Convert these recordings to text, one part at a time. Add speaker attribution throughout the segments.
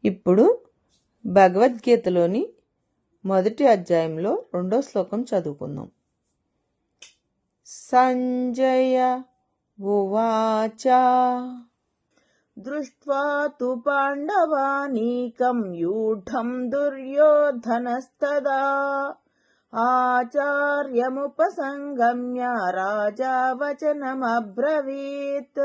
Speaker 1: ఇప్పుడు భగవద్గీతలోని మొదటి అధ్యాయంలో 2వ శ్లోకం చదువుకుందాం. సంజయ ఉవాచ
Speaker 2: దృష్ట్వా తు పాండవానీకం యూఢం దుర్యోధనస్తదా ఆచార్యముపసంగమ్య రాజా వచనమబ్రవీత్.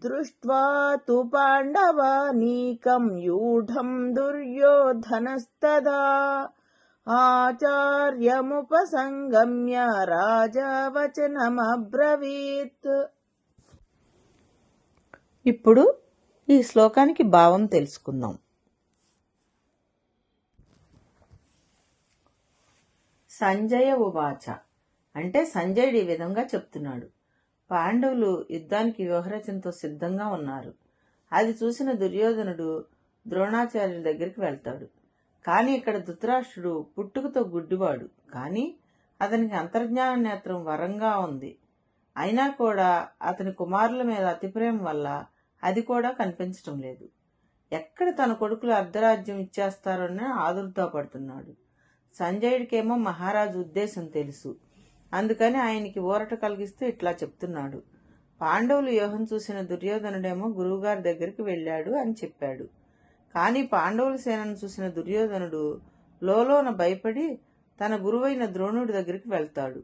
Speaker 2: దృష్ట్వా తు పాండవానీకం యూఢం దుర్యోధనస్తదా ఆచార్యముపసంగమ్య రాజా వచనమబ్రవీత్.
Speaker 1: ఇప్పుడు ఈ శ్లోకానికి భావం తెలుసుకుందాం. సంజయ ఉవాచ అంటే సంజయుడు ఈ విధంగా చెప్తున్నాడు. పాండవులు యుద్ధానికి వ్యూహరచనతో సిద్ధంగా ఉన్నారు. అది చూసిన దుర్యోధనుడు ద్రోణాచార్యుల దగ్గరికి వెళ్తాడు. కానీ ఇక్కడ ధృతరాష్ట్రుడు పుట్టుకతో గుడ్డివాడు, కానీ అతనికి అంతర్జ్ఞాన నేత్రం వరంగా ఉంది. అయినా కూడా అతని కుమారుల మీద అతి ప్రేమ వల్ల అది కూడా కనిపించటం లేదు. ఎక్కడ తన కొడుకులు అర్ధరాజ్యం ఇచ్చేస్తారోనే ఆదుర్దాపడుతున్నాడు. సంజయుడికేమో మహారాజు ఉద్దేశం తెలుసు. అందుకని ఆయనకి ఊరట కలిగిస్తూ ఇట్లా చెప్తున్నాడు. పాండవులు వ్యూహం చూసిన దుర్యోధనుడేమో గురువుగారి దగ్గరికి వెళ్ళాడు అని చెప్పాడు. కానీ పాండవుల సేనను చూసిన దుర్యోధనుడు లోలోన భయపడి తన గురువైన ద్రోణుడి దగ్గరికి వెళ్తాడు.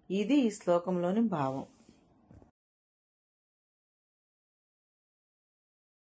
Speaker 1: ఇది ఈ శ్లోకంలోని భావం.